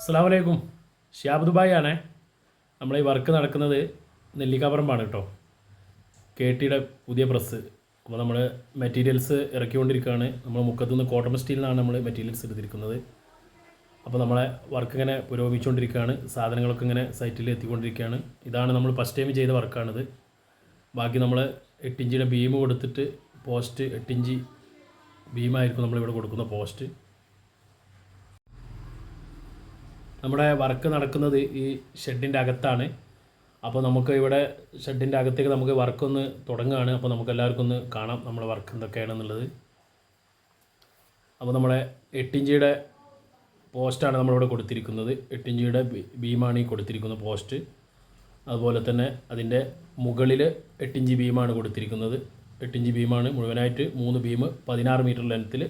അസ്സലാമു അലൈക്കും. ഷിയാബ് ദുബായ് ആണേ. നമ്മളെ ഈ വർക്ക് നടക്കുന്നത് നെല്ലിക്കാപ്പറമ്പാണ് കേട്ടോ. KTയുടെ പുതിയ പ്രസ്. അപ്പോൾ നമ്മൾ മെറ്റീരിയൽസ് ഇറക്കിക്കൊണ്ടിരിക്കുകയാണ്. നമ്മൾ മുക്കത്തുനിന്ന് കോട്ടൺ സ്റ്റീലിനാണ് നമ്മൾ മെറ്റീരിയൽസ് എടുത്തിരിക്കുന്നത്. അപ്പോൾ നമ്മളെ വർക്ക് ഇങ്ങനെ പുരോഗമിച്ചുകൊണ്ടിരിക്കുകയാണ്. സാധനങ്ങളൊക്കെ ഇങ്ങനെ സൈറ്റിൽ എത്തിക്കൊണ്ടിരിക്കുകയാണ്. ഇതാണ് നമ്മൾ ഫസ്റ്റ് ടൈം ചെയ്ത വർക്കാണിത്. ബാക്കി നമ്മൾ 8 ഇഞ്ചിയുടെ ബീം കൊടുത്തിട്ട് പോസ്റ്റ് 8 ഇഞ്ച് ബീമായിരിക്കും നമ്മളിവിടെ കൊടുക്കുന്ന പോസ്റ്റ്. നമ്മുടെ വർക്ക് നടക്കുന്നത് ഈ ഷെഡിൻ്റെ അകത്താണ്. അപ്പോൾ നമുക്ക് ഇവിടെ ഷെഡിൻ്റെ അകത്തേക്ക് നമുക്ക് വർക്കൊന്ന് തുടങ്ങുകയാണ്. അപ്പോൾ നമുക്ക് എല്ലാവർക്കും ഒന്ന് കാണാം നമ്മുടെ വർക്ക് എന്തൊക്കെയാണെന്നുള്ളത്. അപ്പോൾ നമ്മുടെ 8 ഇഞ്ചിയുടെ പോസ്റ്റാണ് നമ്മളിവിടെ കൊടുത്തിരിക്കുന്നത്. 8 ഇഞ്ചിയുടെ ബീമാണ് ഈ കൊടുത്തിരിക്കുന്ന പോസ്റ്റ്. അതുപോലെ തന്നെ അതിൻ്റെ മുകളിൽ 8 ഇഞ്ച് ബീമാണ് കൊടുത്തിരിക്കുന്നത്. 8 ഇഞ്ച് ബീമാണ് മുഴുവനായിട്ട് 3 ബീം 16 മീറ്റർ ലെങ്ത്തിൽ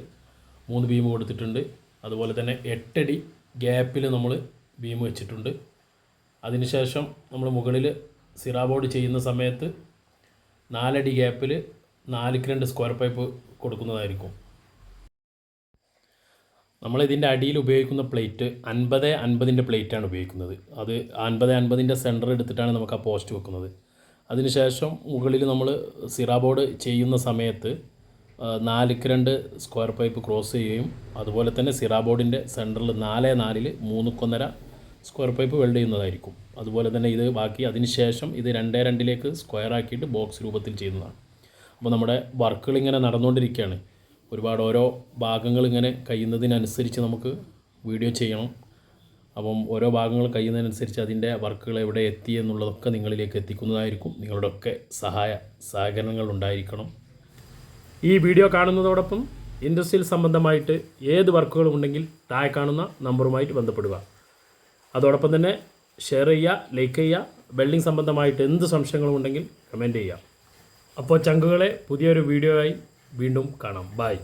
3 ബീം കൊടുത്തിട്ടുണ്ട്. അതുപോലെ തന്നെ 8 അടി ഗ്യാപ്പിൽ നമ്മൾ ബീം വെച്ചിട്ടുണ്ട്. അതിനുശേഷം നമ്മൾ മുകളിൽ സിറാ ബോർഡ് ചെയ്യുന്ന സമയത്ത് 4 അടി ഗ്യാപ്പിൽ 4x2 സ്ക്വയർ പൈപ്പ് കൊടുക്കുന്നതായിരിക്കും. നമ്മളിതിൻ്റെ അടിയിൽ ഉപയോഗിക്കുന്ന പ്ലേറ്റ് 50-50ൻ്റെ പ്ലേറ്റാണ് ഉപയോഗിക്കുന്നത്. അത് 50-50ൻ്റെ സെൻറ്റർ എടുത്തിട്ടാണ് നമുക്ക് ആ പോസ്റ്റ് വെക്കുന്നത്. അതിനുശേഷം മുകളിൽ നമ്മൾ സിറാ ബോർഡ് ചെയ്യുന്ന സമയത്ത് 4x2 സ്ക്വയർ പൈപ്പ് ക്രോസ് ചെയ്യുകയും അതുപോലെ തന്നെ സിറാ ബോർഡിൻ്റെ സെൻറ്ററിൽ 4-4 3.5 സ്ക്വയർ പൈപ്പ് വെൽഡ് ചെയ്യുന്നതായിരിക്കും. അതുപോലെ തന്നെ ഇത് ബാക്കി അതിനുശേഷം ഇത് 2-2 സ്ക്വയർ ആക്കിയിട്ട് ബോക്സ് രൂപത്തിൽ ചെയ്യുന്നതാണ്. അപ്പോൾ നമ്മുടെ വർക്കുകൾ ഇങ്ങനെ നടന്നുകൊണ്ടിരിക്കുകയാണ്. ഒരുപാട് ഓരോ ഭാഗങ്ങൾ ഇങ്ങനെ കഴിയുന്നതിനനുസരിച്ച് നമുക്ക് വീഡിയോ ചെയ്യണം. അപ്പം ഓരോ ഭാഗങ്ങൾ കഴിയുന്നതിനനുസരിച്ച് അതിൻ്റെ വർക്കുകൾ എവിടെ എത്തി എന്നുള്ളതൊക്കെ നിങ്ങളിലേക്ക് എത്തിക്കുന്നതായിരിക്കും. നിങ്ങളുടെയൊക്കെ സഹകരണങ്ങൾ ഉണ്ടായിരിക്കണം. ഈ വീഡിയോ കാണുന്നതോടൊപ്പം ഇൻഡസ്ട്രിയൽ സംബന്ധമായിട്ട് ഏത് വർക്കുകളും ഉണ്ടെങ്കിൽ താഴെ കാണുന്ന നമ്പറുമായിട്ട് ബന്ധപ്പെടുക. അതോടൊപ്പം തന്നെ ഷെയർ ചെയ്യുക, ലൈക്ക് ചെയ്യുക. വെൽഡിംഗ് സംബന്ധമായിട്ട് എന്ത് സംശയങ്ങളും ഉണ്ടെങ്കിൽ കമൻറ്റ് ചെയ്യുക. അപ്പോൾ ചങ്കുകളെ പുതിയൊരു വീഡിയോ ആയി വീണ്ടും കാണാം. ബൈ.